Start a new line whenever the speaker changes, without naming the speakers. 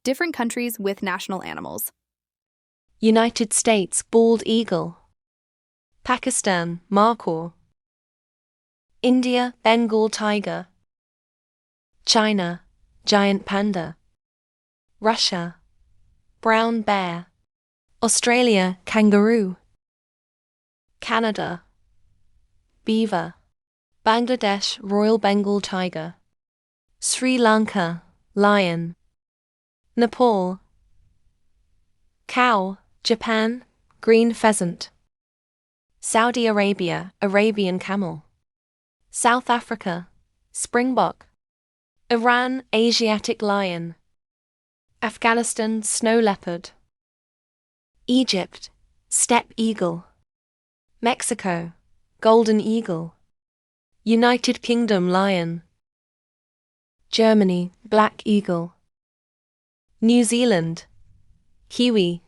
Different countries with national animals.
United States bald eagle. Pakistan Markhor. India Bengal tiger. China giant panda. Russia brown bear. Australia kangaroo. Canada beaver. Bangladesh Royal Bengal tiger. Sri Lanka lion. Nepal cow. Japan green pheasant. Saudi Arabia Arabian camel. South Africa Springbok. Iran Asiatic lion. Afghanistan snow leopard. Egypt steppe eagle. Mexico golden eagle. United Kingdom lion. Germany black eagle. New Zealand kiwi.